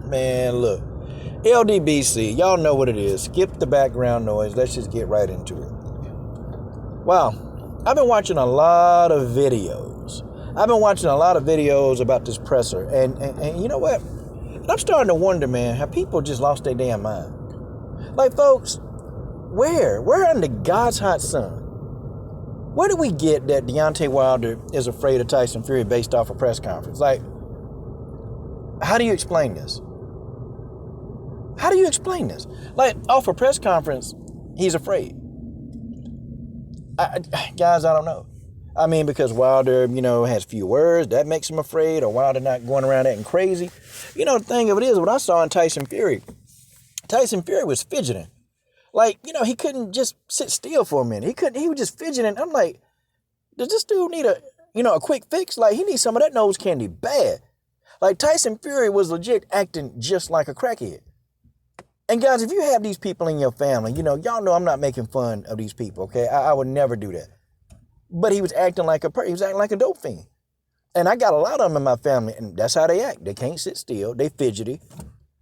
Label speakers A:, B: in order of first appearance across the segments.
A: Man, look. LDBC, y'all know what it is. Skip the background noise. Let's just get right into it. Wow. I've been watching a lot of videos. About this presser. And you know what? I'm starting to wonder, man, have people just lost their damn mind? Like, folks, where under God's hot sun? Where do we get that Deontay Wilder is afraid of Tyson Fury based off a press conference? Like, how do you explain this? Like, off a press conference, he's afraid. Guys, I don't know. I mean, because Wilder, has few words, that makes him afraid, or Wilder not going around acting crazy. The thing of it is, what I saw in Tyson Fury was fidgeting. Like, he couldn't just sit still for a minute. He was just fidgeting. I'm like, does this dude need a quick fix? Like, he needs some of that nose candy bad. Like, Tyson Fury was legit acting just like a crackhead. And guys, if you have these people in your family, y'all know I'm not making fun of these people, okay? I would never do that. But he was acting like a dope fiend. And I got a lot of them in my family, and that's how they act. They can't sit still. They fidgety.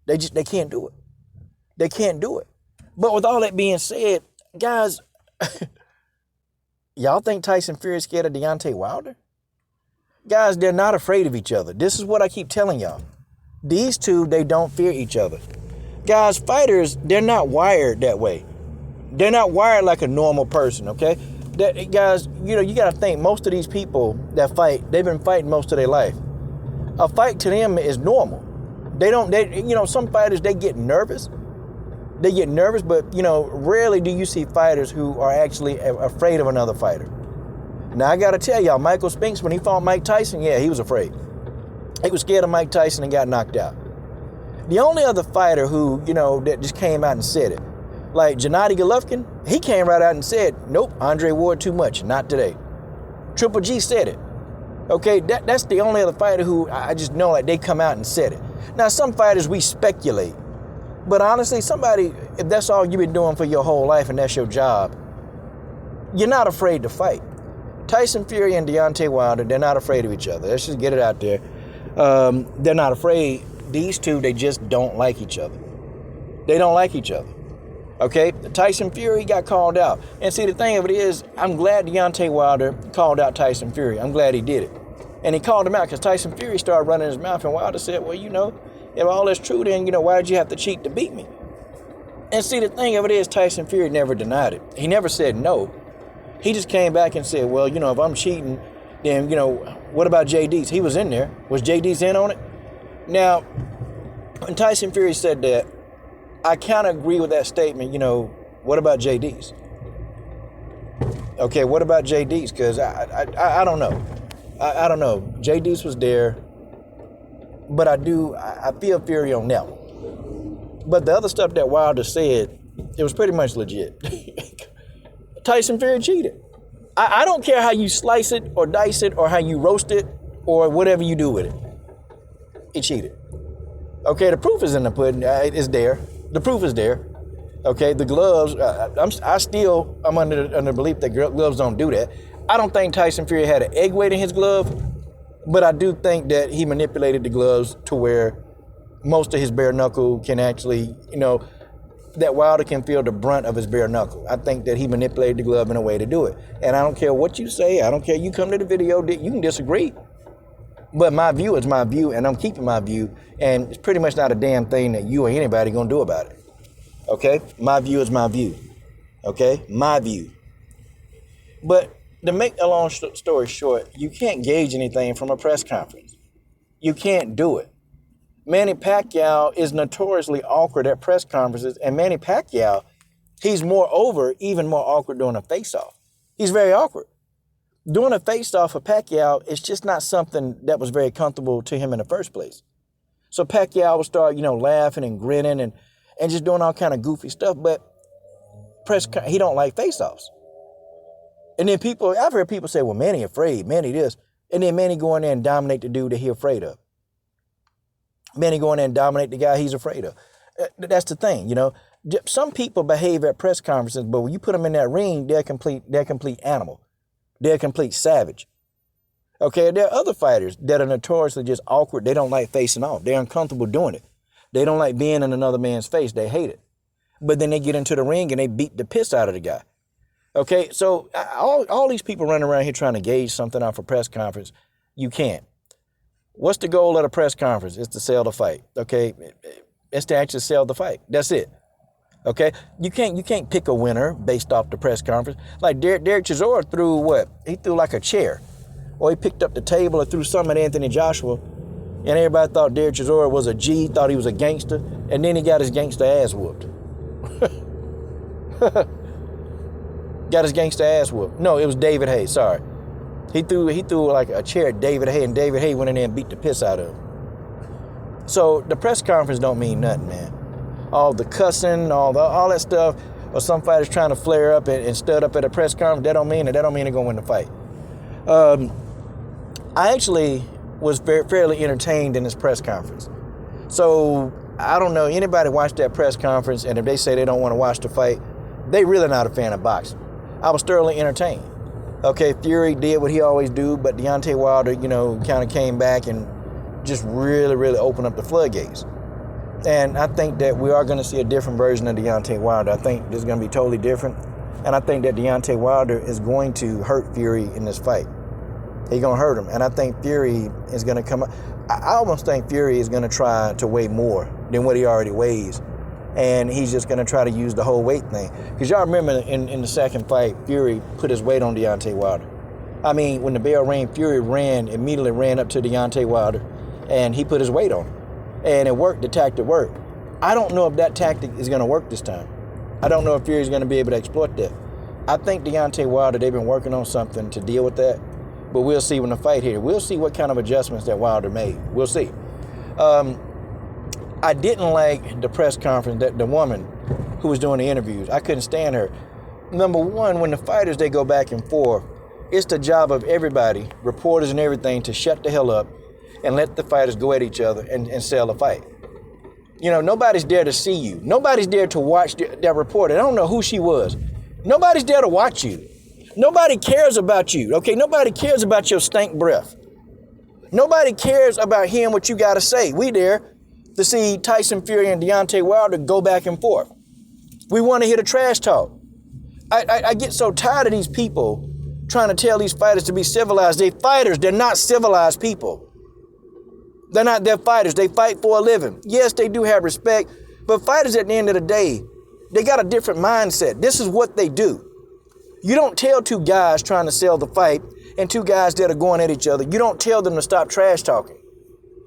A: They can't do it. They can't do it. But with all that being said, guys, y'all think Tyson Fury is scared of Deontay Wilder? Guys, they're not afraid of each other. This is what I keep telling y'all. These two, they don't fear each other. Guys, fighters, they're not wired that way. They're not wired like a normal person, okay? Guys, you got to think, most of these people that fight, they've been fighting most of their life. A fight to them is normal. Some fighters, they get nervous. But, rarely do you see fighters who are actually afraid of another fighter. Now, I got to tell y'all, Michael Spinks, when he fought Mike Tyson, yeah, he was afraid. He was scared of Mike Tyson and got knocked out. The only other fighter who, that just came out and said it, like Gennady Golovkin, he came right out and said, nope, Andre Ward too much, not today. Triple G said it. Okay, that's the only other fighter who I just know, like, they come out and said it. Now, some fighters, we speculate. But honestly, if that's all you've been doing for your whole life and that's your job, you're not afraid to fight. Tyson Fury and Deontay Wilder, they're not afraid of each other. Let's just get it out there. They're not afraid. These two, they just don't like each other. They don't like each other. Okay? Tyson Fury got called out. And see, the thing of it is, I'm glad Deontay Wilder called out Tyson Fury. I'm glad he did it. And he called him out because Tyson Fury started running his mouth, and Wilder said, well, if all that's true, then, why did you have to cheat to beat me? And see, the thing of it is, Tyson Fury never denied it. He never said no. He just came back and said, well, if I'm cheating, then, what about JD's? He was in there. Was JD's in on it? Now, when Tyson Fury said that, I kind of agree with that statement. What about JD's? Okay, what about JD's? Because I don't know. I don't know. JD's was there. But I feel Fury on that one. But the other stuff that Wilder said, it was pretty much legit. Tyson Fury cheated. I don't care how you slice it or dice it or how you roast it or whatever you do with it. He cheated. Okay, the proof is in the pudding. It's there. The proof is there. Okay, the gloves, I'm under the belief that gloves don't do that. I don't think Tyson Fury had an egg weight in his glove. But I do think that he manipulated the gloves to where most of his bare knuckle can actually, that Wilder can feel the brunt of his bare knuckle. I think that he manipulated the glove in a way to do it. And I don't care what you say. I don't care. You come to the video, you can disagree. But my view is my view, and I'm keeping my view. And it's pretty much not a damn thing that you or anybody going to do about it. Okay? My view is my view. Okay? My view. But to make a long story short, you can't gauge anything from a press conference. You can't do it. Manny Pacquiao is notoriously awkward at press conferences, and Manny Pacquiao, he's even more awkward during a face-off. He's very awkward. Doing a face-off for Pacquiao, it's just not something that was very comfortable to him in the first place. So Pacquiao would start, laughing and grinning and just doing all kind of goofy stuff, but he don't like face-offs. And then I've heard people say, well, Manny afraid, Manny this. And then Manny go in there and dominate the dude that he afraid of. Manny go in there and dominate the guy he's afraid of. That's the thing, Some people behave at press conferences, but when you put them in that ring, they're a complete animal. They're a complete savage. Okay, there are other fighters that are notoriously just awkward. They don't like facing off. They're uncomfortable doing it. They don't like being in another man's face. They hate it. But then they get into the ring and they beat the piss out of the guy. Okay, so all these people running around here trying to gauge something off a press conference, you can't. What's the goal of a press conference? It's to sell the fight. Okay, it's to actually sell the fight. That's it. Okay, you can't pick a winner based off the press conference. Like Derek Chisora threw what? He threw like a chair, or he picked up the table or threw something at Anthony Joshua, and everybody thought Derek Chisora was a G, thought he was a gangster, and then he got his gangster ass whooped. Got his gangster ass whooped. No, it was David Haye. Sorry, he threw like a chair at David Haye, and David Haye went in there and beat the piss out of him. So the press conference don't mean nothing, man. All the cussing, all that stuff, or some fighters trying to flare up and stud up at a press conference, that don't mean they're gonna win the fight. I actually was fairly entertained in this press conference. So I don't know, anybody watched that press conference, and if they say they don't want to watch the fight, they really not a fan of boxing. I was thoroughly entertained. Okay, Fury did what he always do, but Deontay Wilder, kind of came back and just really, really opened up the floodgates. And I think that we are going to see a different version of Deontay Wilder. I think this is going to be totally different. And I think that Deontay Wilder is going to hurt Fury in this fight. He's going to hurt him. And I think Fury is going to come up. I almost think Fury is going to try to weigh more than what he already weighs. And he's just going to try to use the whole weight thing. Because y'all remember in the second fight, Fury put his weight on Deontay Wilder. I mean, when the bell rang, Fury immediately ran up to Deontay Wilder, and he put his weight on him. And it worked, the tactic worked. I don't know if that tactic is going to work this time. I don't know if Fury's going to be able to exploit that. I think Deontay Wilder, they've been working on something to deal with that. But we'll see when the fight here. We'll see what kind of adjustments that Wilder made. We'll see. I didn't like the press conference, that the woman who was doing the interviews. I couldn't stand her. Number one, when the fighters, they go back and forth, it's the job of everybody, reporters and everything, to shut the hell up and let the fighters go at each other and sell the fight. Nobody's there to see you. Nobody's there to watch that reporter. I don't know who she was. Nobody's there to watch you. Nobody cares about you, okay? Nobody cares about your stank breath. Nobody cares about hearing what you got to say. We there to see Tyson Fury and Deontay Wilder go back and forth. We want to hear the trash talk. I get so tired of these people trying to tell these fighters to be civilized. They're fighters. They're not civilized people. They're fighters. They fight for a living. Yes, they do have respect, but fighters at the end of the day, they got a different mindset. This is what they do. You don't tell two guys trying to sell the fight and two guys that are going at each other, you don't tell them to stop trash talking.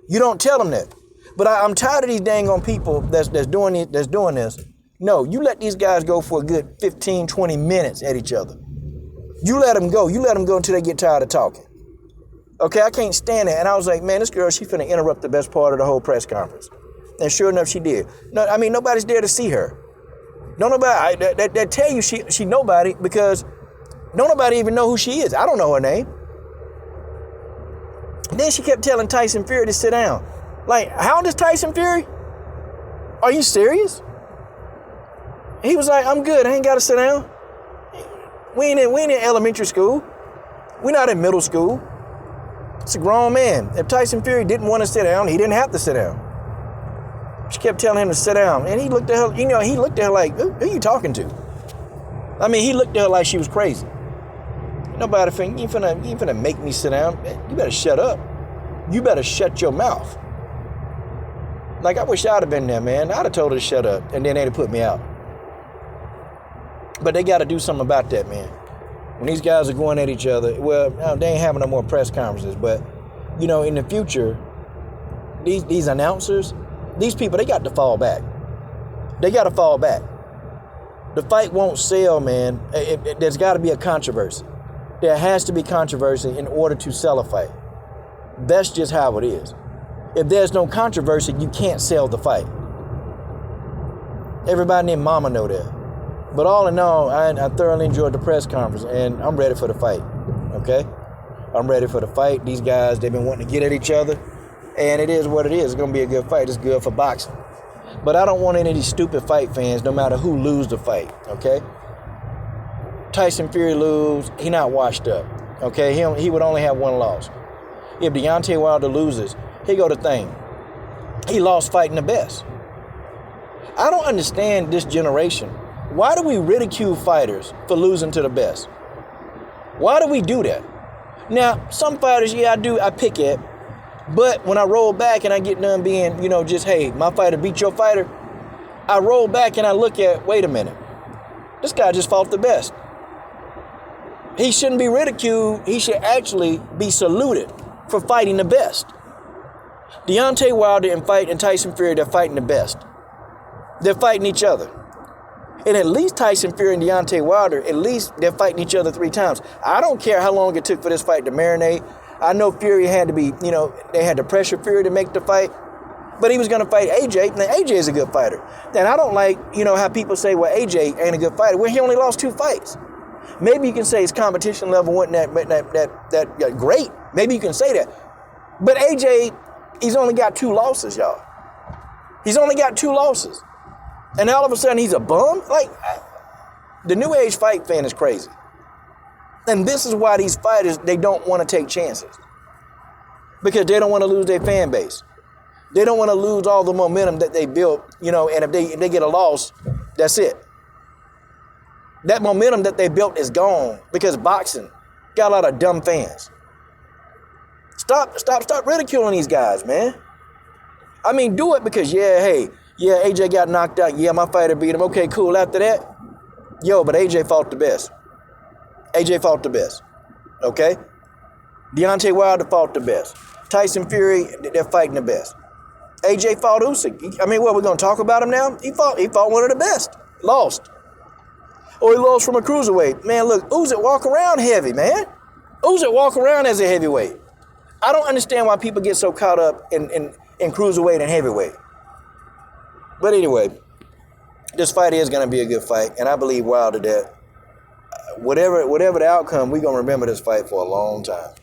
A: You don't tell them that. But I'm tired of these dang on people that's doing this. No, you let these guys go for a good 15, 20 minutes at each other. You let them go. You let them go until they get tired of talking. Okay, I can't stand it. And I was like, man, this girl, she finna interrupt the best part of the whole press conference. And sure enough, she did. No, I mean, nobody's there to see her. They tell you she nobody because don't nobody even know who she is. I don't know her name. Then she kept telling Tyson Fury to sit down. Like, how old is Tyson Fury? Are you serious? He was like, I'm good. I ain't got to sit down. We ain't in elementary school. We're not in middle school. It's a grown man. If Tyson Fury didn't want to sit down, he didn't have to sit down. She kept telling him to sit down. And he looked at her, he looked at her like, who are you talking to? I mean, he looked at her like she was crazy. Nobody think, you finna make me sit down. You better shut up. You better shut your mouth. Like, I wish I'd have been there, man. I'd have told her to shut up, and then they'd have put me out. But they got to do something about that, man. When these guys are going at each other, well, they ain't having no more press conferences, but, in the future, these announcers, these people, they got to fall back. They got to fall back. The fight won't sell, man. There's got to be a controversy. There has to be controversy in order to sell a fight. That's just how it is. If there's no controversy, you can't sell the fight. Everybody named Mama know that. But all in all, I thoroughly enjoyed the press conference, and I'm ready for the fight, okay? I'm ready for the fight. These guys, they've been wanting to get at each other, and it is what it is. It's going to be a good fight. It's good for boxing. But I don't want any of these stupid fight fans, no matter who lose the fight, okay? Tyson Fury lose, he not washed up, okay? He would only have one loss. If Deontay Wilder loses, he go to thing. He lost fighting the best. I don't understand this generation. Why do we ridicule fighters for losing to the best? Why do we do that? Now, some fighters, yeah, I pick at. But when I roll back and I get done being, just, hey, my fighter beat your fighter, I roll back and I look at, wait a minute. This guy just fought the best. He shouldn't be ridiculed. He should actually be saluted for fighting the best. Deontay Wilder and Tyson Fury, they're fighting the best. They're fighting each other. And at least Tyson Fury and Deontay Wilder, at least they're fighting each other 3 times. I don't care how long it took for this fight to marinate. I know Fury had to be, they had to pressure Fury to make the fight. But he was going to fight AJ. Now, AJ is a good fighter. And I don't like, how people say, well, AJ ain't a good fighter. Well, he only lost 2 fights. Maybe you can say his competition level wasn't that great. Maybe you can say that. But AJ, he's only got 2 losses, y'all. He's only got 2 losses. And all of a sudden, he's a bum? Like, the new age fight fan is crazy. And this is why these fighters, they don't want to take chances. Because they don't want to lose their fan base. They don't want to lose all the momentum that they built, and if they get a loss, that's it. That momentum that they built is gone because boxing got a lot of dumb fans. Stop ridiculing these guys, man. I mean, do it because, AJ got knocked out. Yeah, my fighter beat him. Okay, cool. After that, but AJ fought the best. AJ fought the best. Okay? Deontay Wilder fought the best. Tyson Fury, they're fighting the best. AJ fought Usyk. I mean, what, we're going to talk about him now? He fought one of the best. Lost. Or he lost from a cruiserweight. Man, look, Usyk walk around heavy, man. Usyk walk around as a heavyweight. I don't understand why people get so caught up in cruiserweight and heavyweight. But anyway, this fight is going to be a good fight. And I believe Wilder that whatever the outcome, we're going to remember this fight for a long time.